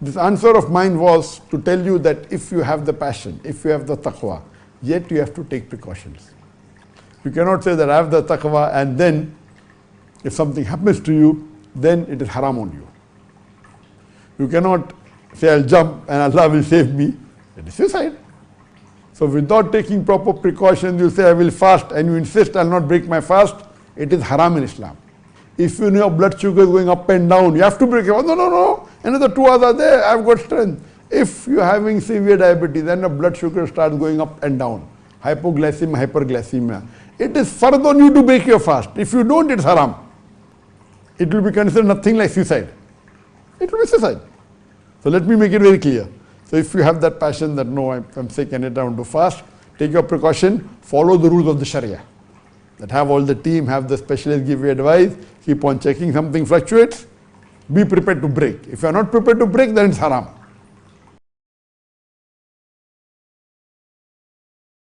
This answer of mine was to tell you that if you have the passion, if you have the taqwa, yet you have to take precautions. You cannot say that I have the taqwa and then if something happens to you, then it is haram on you. You cannot say I'll jump and Allah will save me. It is suicide. So without taking proper precautions, you say I will fast and you insist I'll not break my fast, it is haram in Islam. If you know your blood sugar is going up and down, you have to break it. Oh, no, another 2 hours are there, I've got strength. If you're having severe diabetes, then the blood sugar starts going up and down. Hypoglycemia, hyperglycemia. It is fard on you to break your fast. If you don't, it's haram. It will be considered nothing like suicide. It will be suicide. So let me make it very clear. So if you have that passion that no, I'm sick and I don't want to fast, take your precaution, follow the rules of the Sharia. That have all the team, have the specialists give you advice, keep on checking, something fluctuates, be prepared to break. If you are not prepared to break, then it's haram.